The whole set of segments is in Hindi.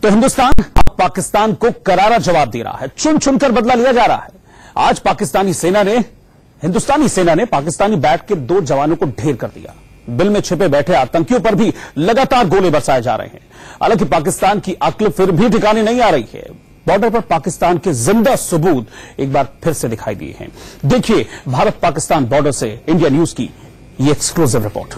तो हिंदुस्तान पाकिस्तान को करारा जवाब दे रहा है, चुन चुनकर बदला लिया जा रहा है। आज हिंदुस्तानी सेना ने पाकिस्तानी बैट के 2 जवानों को ढेर कर दिया। बिल में छिपे बैठे आतंकियों पर भी लगातार गोले बरसाए जा रहे हैं। हालांकि पाकिस्तान की अक्ल फिर भी ठिकाने नहीं आ रही है। बॉर्डर पर पाकिस्तान के जिंदा सबूत एक बार फिर से दिखाई दिए हैं। देखिए भारत पाकिस्तान बॉर्डर से इंडिया न्यूज की ये एक्सक्लूसिव रिपोर्ट।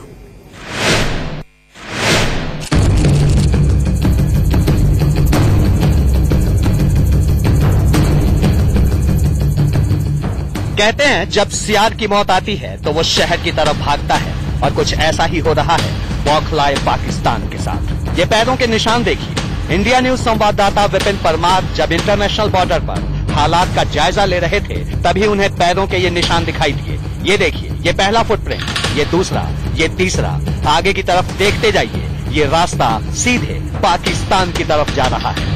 कहते हैं जब सियार की मौत आती है तो वो शहर की तरफ भागता है, और कुछ ऐसा ही हो रहा है बौखलाए पाकिस्तान के साथ। ये पैरों के निशान देखिए। इंडिया न्यूज संवाददाता विपिन परमार जब इंटरनेशनल बॉर्डर पर हालात का जायजा ले रहे थे तभी उन्हें पैरों के ये निशान दिखाई दिए। ये देखिए, ये पहला फुटप्रिंट, ये दूसरा, ये तीसरा। आगे की तरफ देखते जाइए, ये रास्ता सीधे पाकिस्तान की तरफ जा रहा है।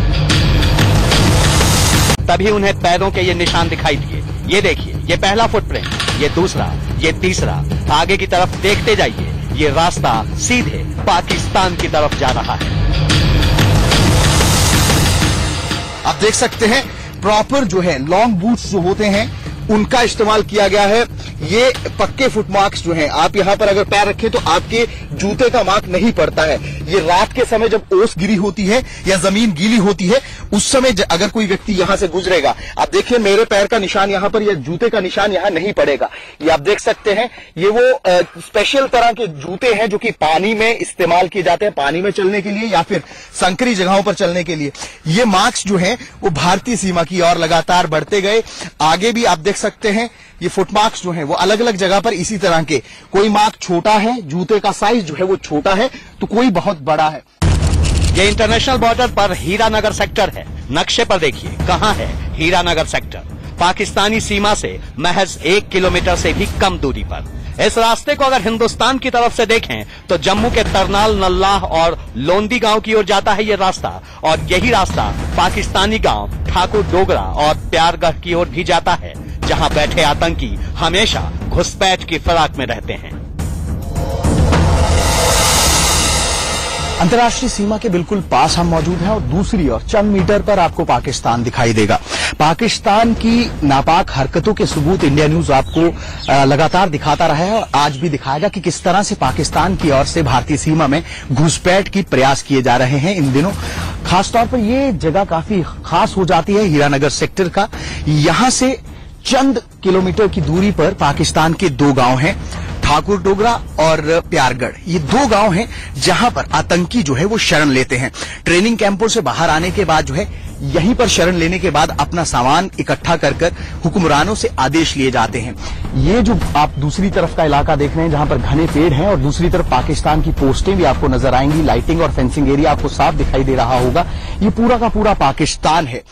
तभी उन्हें पैरों के ये निशान दिखाई दिए। ये देखिए, ये पहला फुटप्रिंट, ये दूसरा, ये तीसरा। आगे की तरफ देखते जाइए, ये रास्ता सीधे पाकिस्तान की तरफ जा रहा है। आप देख सकते हैं प्रॉपर जो है लॉन्ग बूट्स जो होते हैं उनका इस्तेमाल किया गया है। ये पक्के फुट मार्क्स जो हैं, आप यहां पर अगर पैर रखें तो आपके जूते का मार्क नहीं पड़ता है। ये रात के समय जब ओस गिरी होती है या जमीन गीली होती है उस समय अगर कोई व्यक्ति यहां से गुजरेगा, आप देखिए मेरे पैर का निशान यहां पर या जूते का निशान यहां नहीं पड़ेगा। ये आप देख सकते हैं, ये वो स्पेशल तरह के जूते हैं जो कि पानी में इस्तेमाल किए जाते हैं, पानी में चलने के लिए या फिर संकरी जगहों पर चलने के लिए। ये मार्क्स जो है वो भारतीय सीमा की ओर लगातार बढ़ते गए। आगे भी आप देख सकते हैं ये फुट मार्क्स जो हैं वो अलग अलग जगह पर इसी तरह के, कोई मार्क छोटा है, जूते का साइज जो है वो छोटा है तो कोई बहुत बड़ा है। ये इंटरनेशनल बॉर्डर पर हीरानगर सेक्टर है। नक्शे पर देखिए कहां है हीरानगर सेक्टर। पाकिस्तानी सीमा से महज 1 किलोमीटर से भी कम दूरी पर। इस रास्ते को अगर हिंदुस्तान की तरफ से देखें तो जम्मू के तरनाल, नल्लाह और लोंदी गांव की ओर जाता है ये रास्ता, और यही रास्ता पाकिस्तानी गांव ठाकुर डोगरा और प्यारगढ़ की ओर भी जाता है, जहां बैठे आतंकी हमेशा घुसपैठ की फिराक में रहते हैं। अंतर्राष्ट्रीय सीमा के बिल्कुल पास हम मौजूद हैं और दूसरी ओर चंद मीटर पर आपको पाकिस्तान दिखाई देगा। पाकिस्तान की नापाक हरकतों के सबूत इंडिया न्यूज आपको लगातार दिखाता रहा है और आज भी दिखाएगा कि किस तरह से पाकिस्तान की ओर से भारतीय सीमा में घुसपैठ की प्रयास किए जा रहे हैं इन दिनों। खासतौर पर यह जगह काफी खास हो जाती है हीरानगर सेक्टर का। यहां से चंद किलोमीटर की दूरी पर पाकिस्तान के 2 गांव हैं, ठाकुर डोगरा और प्यारगढ़। ये 2 गांव हैं जहां पर आतंकी जो है वो शरण लेते हैं। ट्रेनिंग कैंपों से बाहर आने के बाद जो है यहीं पर शरण लेने के बाद अपना सामान इकट्ठा कर हुक्मरानों से आदेश लिए जाते हैं। ये जो आप दूसरी तरफ का इलाका देख रहे हैं जहां पर घने पेड़ हैं और दूसरी तरफ पाकिस्तान की पोस्टें भी आपको नजर आएंगी, लाइटिंग और फेंसिंग एरिया आपको साफ दिखाई दे रहा होगा। ये पूरा का पूरा पाकिस्तान है।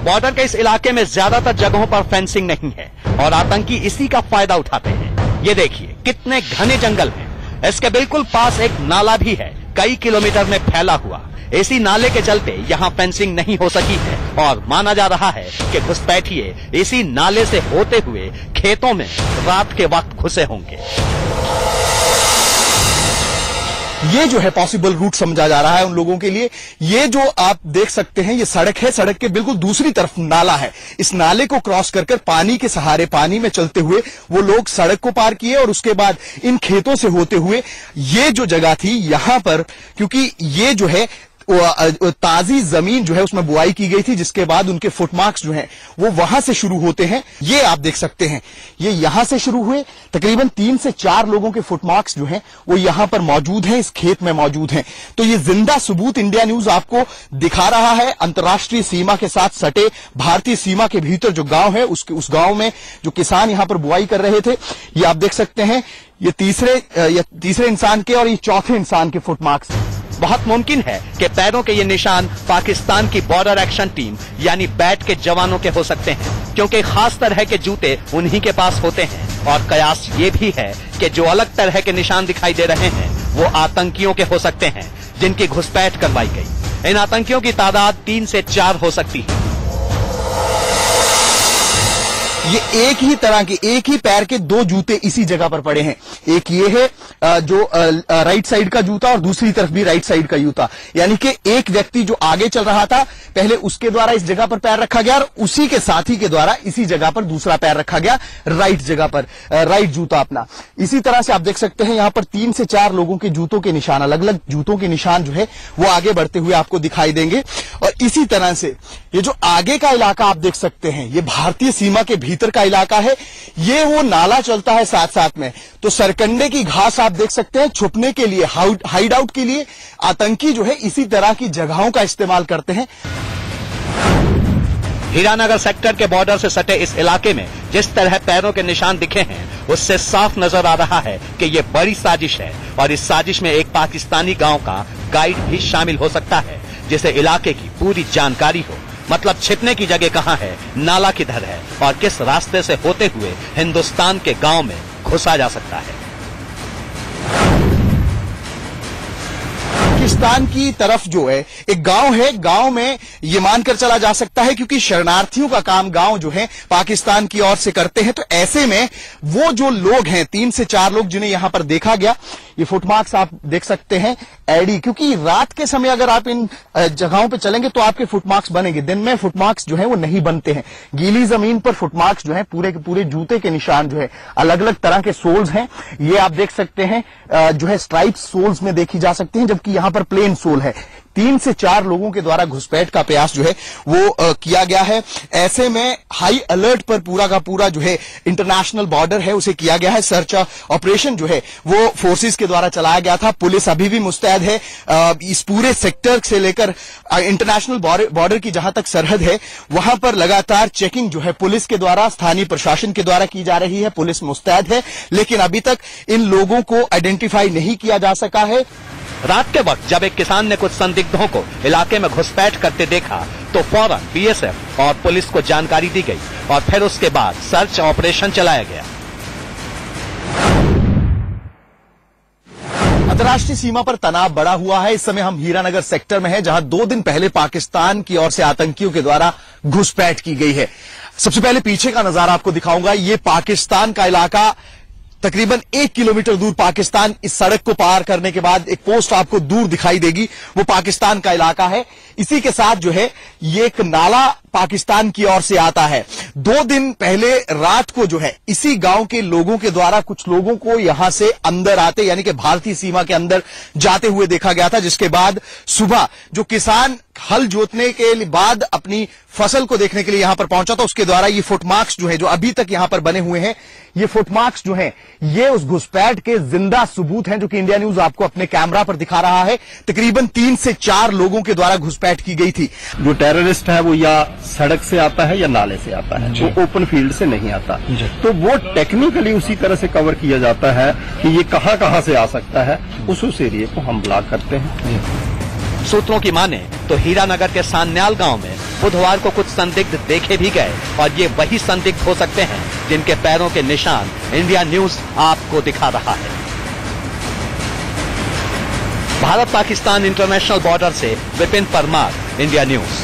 बॉर्डर के इस इलाके में ज्यादातर जगहों पर फेंसिंग नहीं है और आतंकी इसी का फायदा उठाते हैं। ये देखिए कितने घने जंगल हैं। इसके बिल्कुल पास एक नाला भी है, कई किलोमीटर में फैला हुआ। इसी नाले के चलते यहाँ फेंसिंग नहीं हो सकी है और माना जा रहा है कि घुसपैठिए इसी नाले से होते हुए खेतों में रात के वक्त घुसे होंगे। ये जो है पॉसिबल रूट समझा जा रहा है उन लोगों के लिए। ये जो आप देख सकते हैं ये सड़क है, सड़क के बिल्कुल दूसरी तरफ नाला है। इस नाले को क्रॉस कर पानी के सहारे, पानी में चलते हुए वो लोग सड़क को पार किए और उसके बाद इन खेतों से होते हुए ये जो जगह थी यहां पर, क्योंकि ये जो है ताजी जमीन जो है उसमें बुआई की गई थी, जिसके बाद उनके फुटमार्क्स जो हैं वो वहां से शुरू होते हैं। ये आप देख सकते हैं, ये यहां से शुरू हुए। तकरीबन 3 से 4 लोगों के फुटमार्क्स जो हैं वो यहां पर मौजूद हैं, इस खेत में मौजूद हैं। तो ये जिंदा सबूत इंडिया न्यूज आपको दिखा रहा है। अंतर्राष्ट्रीय सीमा के साथ सटे भारतीय सीमा के भीतर जो गांव है उस गांव में जो किसान यहां पर बुआई कर रहे थे, ये आप देख सकते हैं। ये तीसरे इंसान के और ये चौथे इंसान के फुटमार्क्स। बहुत मुमकिन है कि पैरों के ये निशान पाकिस्तान की बॉर्डर एक्शन टीम यानी बैट के जवानों के हो सकते हैं, क्योंकि खास तरह के जूते उन्हीं के पास होते हैं। और कयास ये भी है कि जो अलग तरह के निशान दिखाई दे रहे हैं वो आतंकियों के हो सकते हैं जिनकी घुसपैठ करवाई गई। इन आतंकियों की तादाद 3 से 4 हो सकती है। ये एक ही तरह के, एक ही पैर के दो जूते इसी जगह पर पड़े हैं। एक ये है जो राइट साइड का जूता और दूसरी तरफ भी राइट साइड का जूता, यानी कि एक व्यक्ति जो आगे चल रहा था पहले उसके द्वारा इस जगह पर पैर रखा गया और उसी के साथी के द्वारा इसी जगह पर दूसरा पैर रखा गया, राइट जगह पर, राइट जूता अपना। इसी तरह से आप देख सकते हैं यहां पर 3 से 4 लोगों के जूतों के निशान, अलग अलग जूतों के निशान जो है वो आगे बढ़ते हुए आपको दिखाई देंगे। और इसी तरह से ये जो आगे का इलाका आप देख सकते हैं, ये भारतीय सीमा के भीतर का इलाका है, ये वो नाला चलता है साथ साथ में। तो सरकंडे की घास आप देख सकते हैं, छुपने के लिए, हाइड आउट के लिए आतंकी जो है इसी तरह की जगहों का इस्तेमाल करते हैं। हीरानगर सेक्टर के बॉर्डर से सटे इस इलाके में जिस तरह पैरों के निशान दिखे हैं उससे साफ नजर आ रहा है कि ये बड़ी साजिश है और इस साजिश में एक पाकिस्तानी गांव का गाइड भी शामिल हो सकता है जिसे इलाके की पूरी जानकारी हो। मतलब छिपने की जगह कहां है, नाला किधर है और किस रास्ते से होते हुए हिंदुस्तान के गांव में घुसा जा सकता है। पाकिस्तान की तरफ जो है एक गांव है, गांव में ये मानकर चला जा सकता है क्योंकि शरणार्थियों का काम गांव जो है पाकिस्तान की ओर से करते हैं। तो ऐसे में वो जो लोग हैं 3 से 4 लोग जिन्हें यहां पर देखा गया, ये फुटमार्क्स आप देख सकते हैं एडी, क्योंकि रात के समय अगर आप इन जगहों पे चलेंगे तो आपके फुटमार्क्स बनेंगे, दिन में फुटमार्क्स जो है वो नहीं बनते हैं। गीली जमीन पर फुटमार्क्स जो है पूरे के पूरे जूते के निशान जो है, अलग अलग तरह के सोल्स हैं, ये आप देख सकते हैं जो है स्ट्राइप्स सोल्स में देखी जा सकती हैं, जबकि यहां पर प्लेन सोल है। 3 से 4 लोगों के द्वारा घुसपैठ का प्रयास जो है वो किया गया है। ऐसे में हाई अलर्ट पर पूरा का पूरा जो है इंटरनेशनल बॉर्डर है उसे किया गया है। सर्च ऑपरेशन जो है वो फोर्सेस के द्वारा चलाया गया था। पुलिस अभी भी मुस्तैद है इस पूरे सेक्टर से लेकर इंटरनेशनल बॉर्डर की जहां तक सरहद है वहां पर लगातार चेकिंग जो है पुलिस के द्वारा, स्थानीय प्रशासन के द्वारा की जा रही है। पुलिस मुस्तैद है, लेकिन अभी तक इन लोगों को आइडेंटिफाई नहीं किया जा सका है। रात के वक्त जब एक किसान ने कुछ संदिग्धों को इलाके में घुसपैठ करते देखा तो फौरन बीएसएफ और पुलिस को जानकारी दी गई और फिर उसके बाद सर्च ऑपरेशन चलाया गया। अंतर्राष्ट्रीय सीमा पर तनाव बढ़ा हुआ है। इस समय हम हीरानगर सेक्टर में हैं, जहां 2 दिन पहले पाकिस्तान की ओर से आतंकियों के द्वारा घुसपैठ की गई है। सबसे पहले पीछे का नजारा आपको दिखाऊंगा। ये पाकिस्तान का इलाका, तकरीबन 1 किलोमीटर दूर पाकिस्तान, इस सड़क को पार करने के बाद एक पोस्ट आपको दूर दिखाई देगी, वो पाकिस्तान का इलाका है। इसी के साथ जो है ये एक नाला पाकिस्तान की ओर से आता है। 2 दिन पहले रात को जो है इसी गांव के लोगों के द्वारा कुछ लोगों को यहां से अंदर आते, यानी कि भारतीय सीमा के अंदर जाते हुए देखा गया था, जिसके बाद सुबह जो किसान हल जोतने के बाद अपनी फसल को देखने के लिए यहां पर पहुंचा था उसके द्वारा ये फुटमार्क्स जो है, जो अभी तक यहां पर बने हुए हैं, ये फुटमार्क्स जो हैं ये उस घुसपैठ के जिंदा सबूत हैं, जो कि इंडिया न्यूज आपको अपने कैमरा पर दिखा रहा है। तकरीबन 3 से 4 लोगों के द्वारा घुसपैठ की गई थी। जो टेररिस्ट है वो या सड़क से आता है या नाले से आता है, वो ओपन फील्ड से नहीं आता। तो वो टेक्निकली उसी तरह से कवर किया जाता है कि ये कहां से आ सकता है, उस एरिया को हम ब्लॉक करते हैं। सूत्रों की माने तो हीरानगर के सान्याल गांव में बुधवार को कुछ संदिग्ध देखे भी गए और ये वही संदिग्ध हो सकते हैं जिनके पैरों के निशान इंडिया न्यूज आपको दिखा रहा है। भारत पाकिस्तान इंटरनेशनल बॉर्डर से विपिन परमार, इंडिया न्यूज।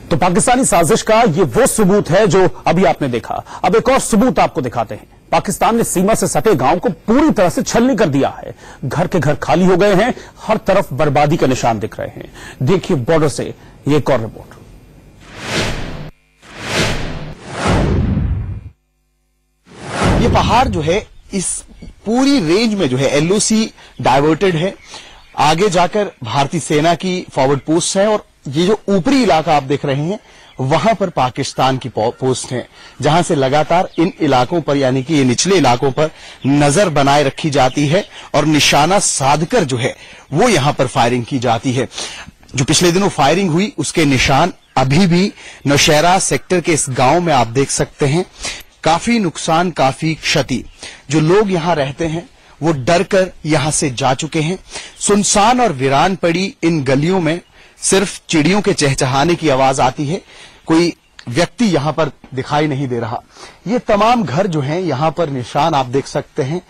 तो पाकिस्तानी साजिश का ये वो सबूत है जो अभी आपने देखा। अब एक और सबूत आपको दिखाते हैं। पाकिस्तान ने सीमा से सटे गांव को पूरी तरह से छलनी कर दिया है। घर के घर खाली हो गए हैं, हर तरफ बर्बादी के निशान दिख रहे हैं। देखिए बॉर्डर से ये एक और रिपोर्ट। ये पहाड़ जो है इस पूरी रेंज में जो है एलओसी डाइवर्टेड है। आगे जाकर भारतीय सेना की फॉरवर्ड पोस्ट है और ये जो ऊपरी इलाका आप देख रहे हैं वहां पर पाकिस्तान की पोस्ट है, जहां से लगातार इन इलाकों पर, यानी कि ये निचले इलाकों पर नजर बनाए रखी जाती है और निशाना साधकर जो है वो यहां पर फायरिंग की जाती है। जो पिछले दिनों फायरिंग हुई उसके निशान अभी भी नौशहरा सेक्टर के इस गांव में आप देख सकते हैं। काफी नुकसान, काफी क्षति। जो लोग यहां रहते हैं वो डर कर यहां से जा चुके हैं। सुनसान और वीरान पड़ी इन गलियों में सिर्फ चिड़ियों के चहचहाने की आवाज आती है, कोई व्यक्ति यहां पर दिखाई नहीं दे रहा। ये तमाम घर जो हैं यहां पर निशान आप देख सकते हैं।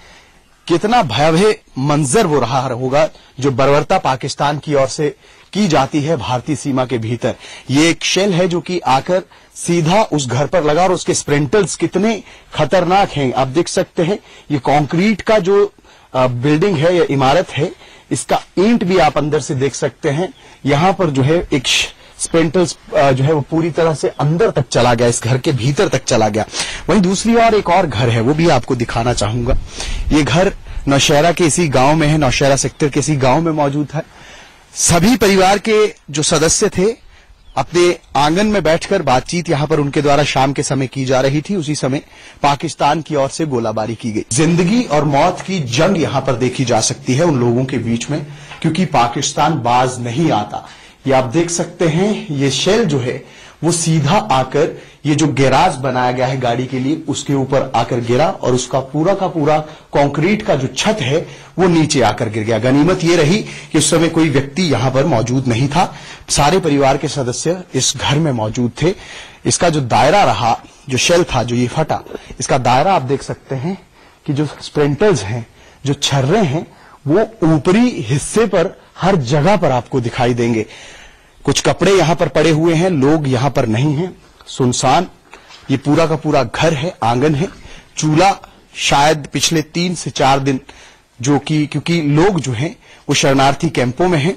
कितना भयावह मंजर वो रहा होगा जो बर्बरता पाकिस्तान की ओर से की जाती है भारतीय सीमा के भीतर। ये एक शेल है जो कि आकर सीधा उस घर पर लगा और उसके स्प्रिंटल्स कितने खतरनाक हैं आप देख सकते हैं। ये कंक्रीट का जो बिल्डिंग है या इमारत है, इसका ईंट भी आप अंदर से देख सकते हैं। यहां पर जो है एक स्प्रिंटल्स जो है वो पूरी तरह से अंदर तक चला गया, इस घर के भीतर तक चला गया। वहीं दूसरी ओर एक और घर है, वो भी आपको दिखाना चाहूंगा। ये घर नौशहरा के इसी गांव में है, नौशहरा सेक्टर के इसी गांव में मौजूद है। सभी परिवार के जो सदस्य थे अपने आंगन में बैठकर बातचीत यहां पर उनके द्वारा शाम के समय की जा रही थी। उसी समय पाकिस्तान की ओर से गोलाबारी की गई। जिंदगी और मौत की जंग यहां पर देखी जा सकती है उन लोगों के बीच में, क्योंकि पाकिस्तान बाज नहीं आता। ये आप देख सकते हैं, ये शेल जो है वो सीधा आकर ये जो गैराज बनाया गया है गाड़ी के लिए उसके ऊपर आकर गिरा और उसका पूरा का पूरा कंक्रीट का जो छत है वो नीचे आकर गिर गया। गनीमत ये रही कि उस समय कोई व्यक्ति यहां पर मौजूद नहीं था, सारे परिवार के सदस्य इस घर में मौजूद थे। इसका जो दायरा रहा, जो शेल था जो ये फटा, इसका दायरा आप देख सकते हैं कि जो स्प्रिंटल्स हैं, जो छर्रे हैं, वो ऊपरी हिस्से पर हर जगह पर आपको दिखाई देंगे। कुछ कपड़े यहां पर पड़े हुए हैं, लोग यहां पर नहीं हैं, सुनसान ये पूरा का पूरा घर है, आंगन है। चूल्हा शायद पिछले 3 से 4 दिन जो कि क्योंकि लोग जो हैं वो शरणार्थी कैंपों में हैं,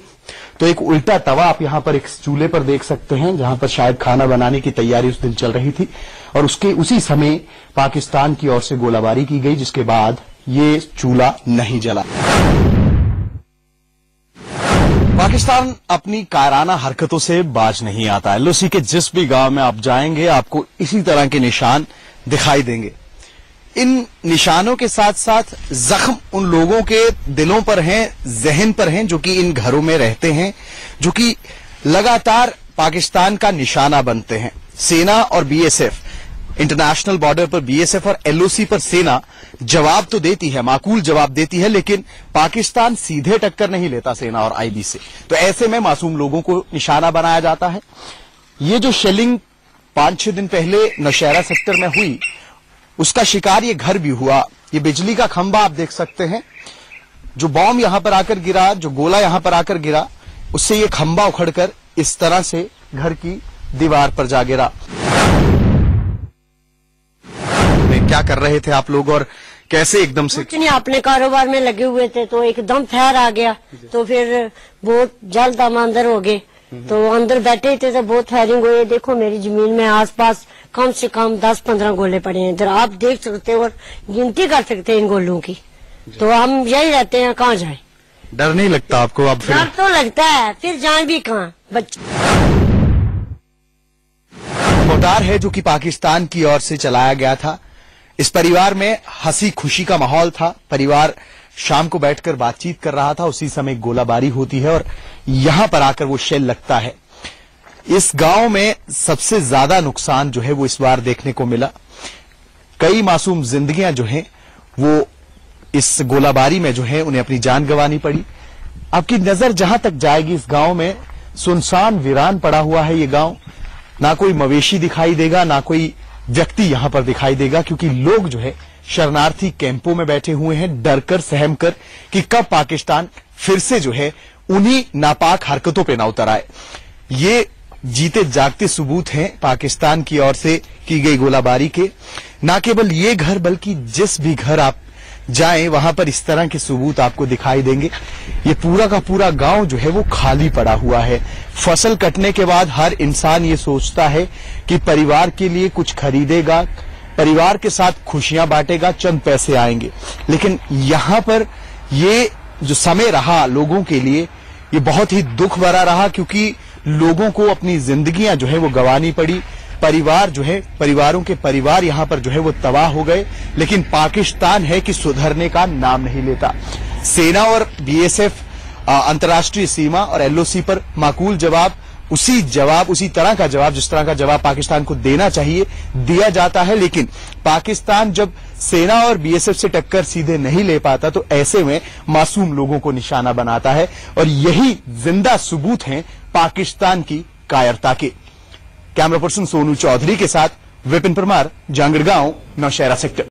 तो एक उल्टा तवा आप यहां पर एक चूल्हे पर देख सकते हैं जहां पर शायद खाना बनाने की तैयारी उस दिन चल रही थी और उसके उसी समय पाकिस्तान की ओर से गोलाबारी की गई, जिसके बाद ये चूल्हा नहीं जला। पाकिस्तान अपनी कायराना हरकतों से बाज नहीं आता। एलओसी के जिस भी गांव में आप जाएंगे आपको इसी तरह के निशान दिखाई देंगे। इन निशानों के साथ साथ जख्म उन लोगों के दिलों पर हैं, जहन पर हैं जो कि इन घरों में रहते हैं, जो कि लगातार पाकिस्तान का निशाना बनते हैं। सेना और बीएसएफ, इंटरनेशनल बॉर्डर पर बीएसएफ और एलओसी पर सेना जवाब तो देती है, माकूल जवाब देती है, लेकिन पाकिस्तान सीधे टक्कर नहीं लेता सेना और आईबी से। तो ऐसे में मासूम लोगों को निशाना बनाया जाता है। ये जो शेलिंग 5-6 दिन पहले नौशहरा सेक्टर में हुई, उसका शिकार ये घर भी हुआ। ये बिजली का खंभा आप देख सकते हैं, जो बॉम्ब यहां पर आकर गिरा, जो गोला यहां पर आकर गिरा, उससे ये खंभा उखड़कर इस तरह से घर की दीवार पर जा गिरा। क्या कर रहे थे आप लोग और कैसे एकदम से? कुछ नहीं, अपने कारोबार में लगे हुए थे तो एकदम फैर आ गया, तो फिर बहुत जल्द हम अंदर हो गए। तो अंदर बैठे थे तो बहुत फायरिंग हुई। देखो मेरी जमीन में आसपास कम से कम 10-15 गोले पड़े हैं, इधर आप देख सकते हो और गिनती कर सकते हैं इन गोलों की। तो हम यही रहते हैं, कहाँ जाए? डर नहीं लगता आपको? अब डर तो लगता है, फिर जाए भी कहाँ बच्चे। मोर्टार है जो कि पाकिस्तान की ओर से चलाया गया था। इस परिवार में हंसी खुशी का माहौल था। परिवार शाम को बैठकर बातचीत कर रहा था, उसी समय गोलाबारी होती है और यहां पर आकर वो शेल लगता है। इस गांव में सबसे ज्यादा नुकसान जो है वो इस बार देखने को मिला। कई मासूम जिंदगियां जो हैं वो इस गोलाबारी में जो है उन्हें अपनी जान गंवानी पड़ी। आपकी नजर जहां तक जाएगी इस गांव में सुनसान वीरान पड़ा हुआ है। ये गांव, ना कोई मवेशी दिखाई देगा, ना कोई व्यक्ति यहां पर दिखाई देगा, क्योंकि लोग जो है शरणार्थी कैंपों में बैठे हुए हैं, डरकर सहमकर कि कब पाकिस्तान फिर से जो है उन्हीं नापाक हरकतों पे ना उतर आए। ये जीते जागते सबूत हैं पाकिस्तान की ओर से की गई गोलाबारी के। ना केवल ये घर बल्कि जिस भी घर आप जाएं वहां पर इस तरह के सबूत आपको दिखाई देंगे। ये पूरा का पूरा गांव जो है वो खाली पड़ा हुआ है। फसल कटने के बाद हर इंसान ये सोचता है कि परिवार के लिए कुछ खरीदेगा, परिवार के साथ खुशियां बांटेगा, चंद पैसे आएंगे। लेकिन यहां पर ये जो समय रहा लोगों के लिए, ये बहुत ही दुख भरा रहा, क्योंकि लोगों को अपनी जिंदगियां जो है वो गंवानी पड़ी। परिवार जो है, परिवारों के परिवार यहां पर जो है वो तबाह हो गए। लेकिन पाकिस्तान है कि सुधरने का नाम नहीं लेता। सेना और बीएसएफ, अंतर्राष्ट्रीय सीमा और एलओसी पर माकूल जवाब, उसी तरह का जवाब जिस तरह का जवाब पाकिस्तान को देना चाहिए दिया जाता है। लेकिन पाकिस्तान जब सेना और बीएसएफ से टक्कर सीधे नहीं ले पाता तो ऐसे में मासूम लोगों को निशाना बनाता है, और यही जिंदा सबूत हैं पाकिस्तान की कायरता के। कैमरा पर्सन सोनू चौधरी के साथ विपिन परमार, जांगड़ गांव, नौशहरा सेक्टर।